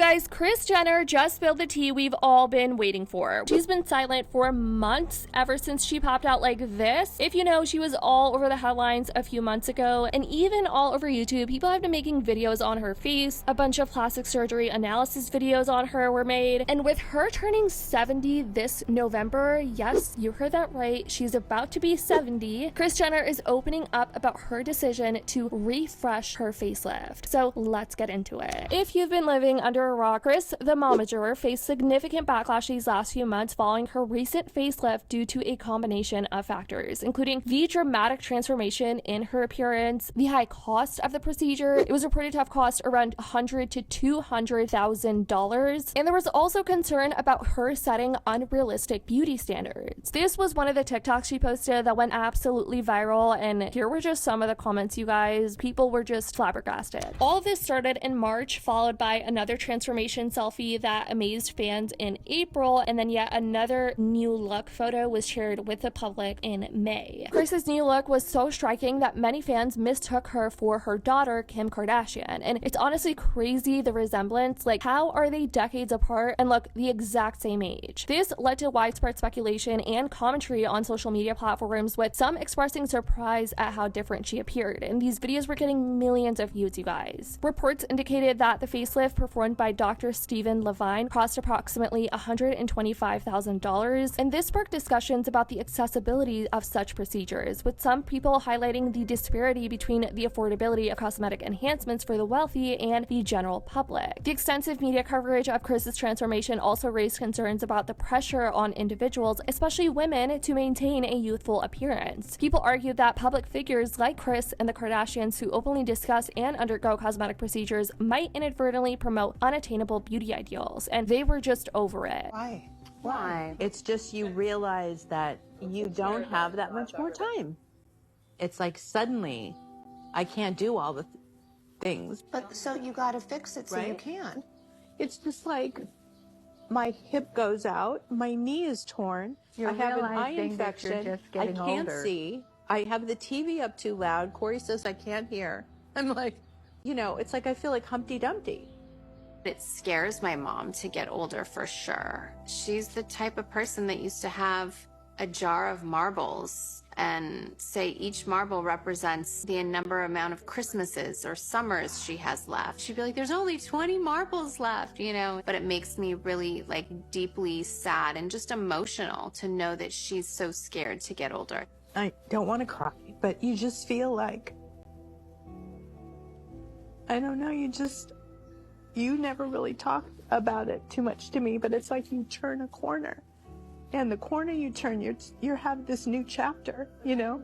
guys, Kris Jenner just spilled the tea we've all been waiting for. She's been silent for months, ever since she popped out like this. If you know, she was all over the headlines a few months ago, and even all over YouTube. People have been making videos on her face. A bunch of plastic surgery analysis videos on her were made. And with her turning 70 this November, yes, you heard that right, she's about to be 70, Kris Jenner is opening up about her decision to refresh her facelift. So let's get into it. If you've been living under a rock, Kris, the momager, faced significant backlash these last few months following her recent facelift due to a combination of factors, including the dramatic transformation in her appearance, the high cost of the procedure. It was reported to have cost around $100,000 to $200,000, and there was also concern about her setting unrealistic beauty standards. This was one of the TikToks she posted that went absolutely viral, and here were just some of the comments, you guys. People were just flabbergasted. All of this started in March, followed by another transformation selfie that amazed fans in April, and then yet another new look photo was shared with the public in May. Kris's new look was so striking that many fans mistook her for her daughter, Kim Kardashian, and it's honestly crazy the resemblance. Like, how are they decades apart and look the exact same age? This led to widespread speculation and commentary on social media platforms, with some expressing surprise at how different she appeared, and these videos were getting millions of views, you guys. Reports indicated that the facelift performed by Dr. Stephen Levine cost approximately $125,000, and this sparked discussions about the accessibility of such procedures, with some people highlighting the disparity between the affordability of cosmetic enhancements for the wealthy and the general public. The extensive media coverage of Kris's transformation also raised concerns about the pressure on individuals, especially women, to maintain a youthful appearance. People argued that public figures like Kris and the Kardashians who openly discuss and undergo cosmetic procedures might inadvertently promote unattainable beauty ideals, and they were just over it. Why? It's just you realize that you don't have that much more time. It's like suddenly I can't do all the things. But so you got to fix it so you Right? can. It's just like my hip goes out, my knee is torn, You're I have an eye realizing that you're infection, just I getting can't older. see, I have the TV up too loud, Corey says I can't hear. I'm like, you know, it's like I feel like Humpty Dumpty. It scares my mom to get older for sure. She's the type of person that used to have a jar of marbles and say each marble represents the amount of Christmases or summers she has left. She'd be like, there's only 20 marbles left, you know? But it makes me really like deeply sad and just emotional to know that she's so scared to get older. I don't want to cry, but you just feel like, I don't know, you never really talk about it too much to me, but it's like you turn a corner. And the corner you turn, you have this new chapter, you know?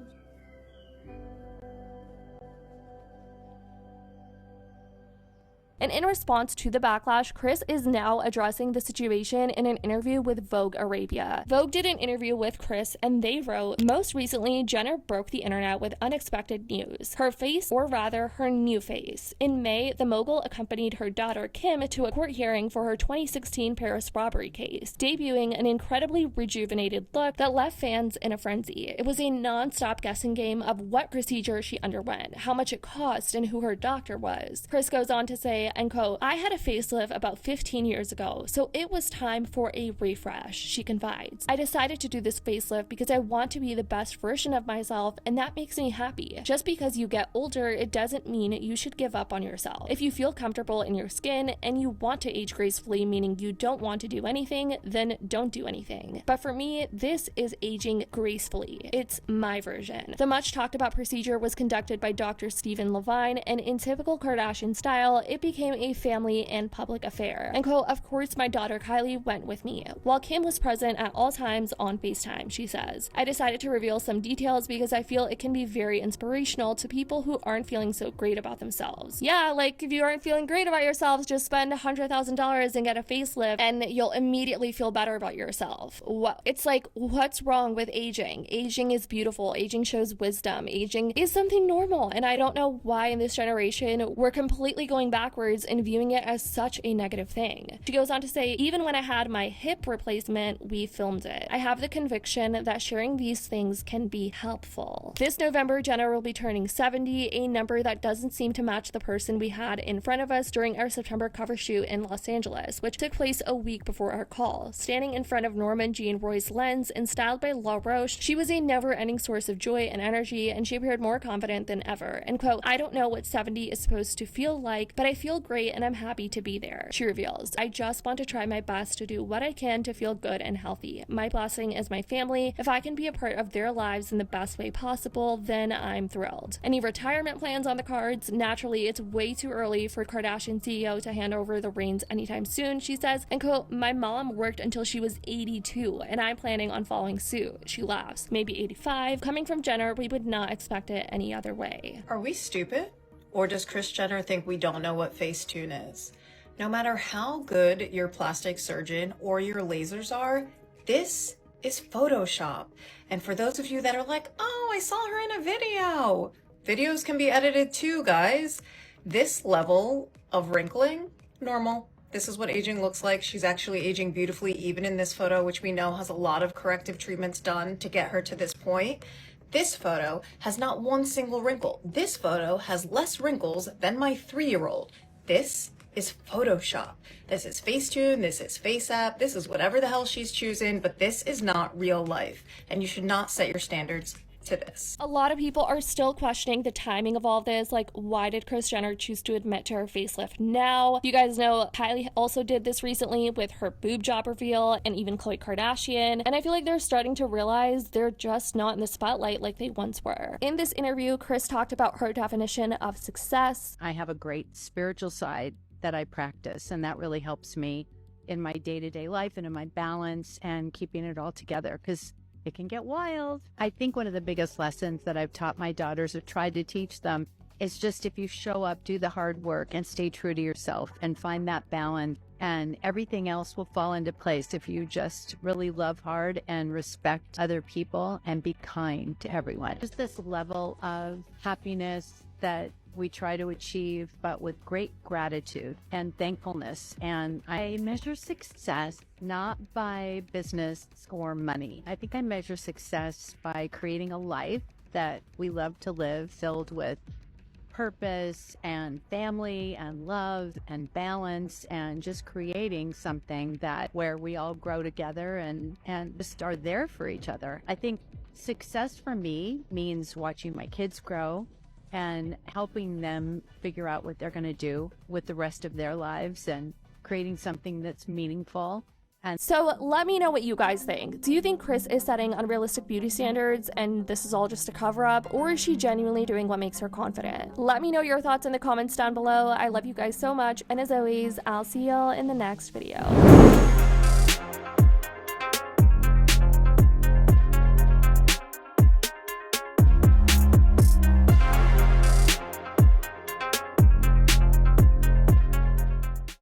And in response to the backlash, Kris is now addressing the situation in an interview with Vogue Arabia. Vogue did an interview with Kris, and they wrote, most recently, Jenner broke the internet with unexpected news. Her face, or rather, her new face. In May, the mogul accompanied her daughter, Kim, to a court hearing for her 2016 Paris robbery case, debuting an incredibly rejuvenated look that left fans in a frenzy. It was a non-stop guessing game of what procedure she underwent, how much it cost, and who her doctor was. Kris goes on to say, and quote, I had a facelift about 15 years ago, so it was time for a refresh, she confides. I decided to do this facelift because I want to be the best version of myself, and that makes me happy. Just because you get older, it doesn't mean you should give up on yourself. If you feel comfortable in your skin and you want to age gracefully, meaning you don't want to do anything, then don't do anything. But for me, this is aging gracefully. It's my version. The much talked about procedure was conducted by Dr. Stephen Levine, and in typical Kardashian style, it became a family and public affair. And quote, of course, my daughter Kylie went with me, while Kim was present at all times on FaceTime, she says. I decided to reveal some details because I feel it can be very inspirational to people who aren't feeling so great about themselves. Yeah, like if you aren't feeling great about yourselves, just spend $100,000 and get a facelift and you'll immediately feel better about yourself. It's like, what's wrong with aging? Aging is beautiful. Aging shows wisdom. Aging is something normal. And I don't know why in this generation we're completely going backwards words and viewing it as such a negative thing. She goes on to say, even when I had my hip replacement, we filmed it. I have the conviction that sharing these things can be helpful. This November, Jenner will be turning 70, a number that doesn't seem to match the person we had in front of us during our September cover shoot in Los Angeles, which took place a week before our call. Standing in front of Norman Jean Roy's lens and styled by La Roche, she was a never-ending source of joy and energy, and she appeared more confident than ever. And quote, I don't know what 70 is supposed to feel like, but I feel great and I'm happy to be there. She reveals, I just want to try my best to do what I can to feel good and healthy. My blessing is my family. If I can be a part of their lives in the best way possible, then I'm thrilled. Any retirement plans on the cards? Naturally, it's way too early for Kardashian CEO to hand over the reins anytime soon, she says, and quote, my mom worked until she was 82 and I'm planning on following suit. She laughs. Maybe 85. Coming from Jenner, we would not expect it any other way. Are we stupid? Or does Kris Jenner think we don't know what Facetune is? No matter how good your plastic surgeon or your lasers are, this is Photoshop. And for those of you that are like, oh, I saw her in a video. Videos can be edited too, guys. This level of wrinkling, normal. This is what aging looks like. She's actually aging beautifully, even in this photo, which we know has a lot of corrective treatments done to get her to this point. This photo has not one single wrinkle. This photo has less wrinkles than my 3-year-old. This is Photoshop. This is Facetune, this is FaceApp, this is whatever the hell she's choosing, but this is not real life. And you should not set your standards to this. A lot of people are still questioning the timing of all this. Like, why did Kris Jenner choose to admit to her facelift now? You guys know Kylie also did this recently with her boob job reveal, and even Khloe Kardashian. And I feel like they're starting to realize they're just not in the spotlight like they once were. In this interview, Kris talked about her definition of success. I have a great spiritual side that I practice, and that really helps me in my day-to-day life and in my balance and keeping it all together, because it can get wild. I think one of the biggest lessons that I've taught my daughters or tried to teach them is just, if you show up, do the hard work and stay true to yourself and find that balance, and everything else will fall into place if you just really love hard and respect other people and be kind to everyone. Just this level of happiness that we try to achieve, but with great gratitude and thankfulness. And I measure success not by business or money. I think I measure success by creating a life that we love to live, filled with purpose and family and love and balance, and just creating something that where we all grow together and just are there for each other. I think success for me means watching my kids grow and helping them figure out what they're going to do with the rest of their lives and creating something that's meaningful. And so let me know what you guys think. Do you think Kris is setting unrealistic beauty standards and this is all just a cover up, or is she genuinely doing what makes her confident? Let me know your thoughts in the comments down below. I love you guys so much, and as always, I'll see y'all in the next video.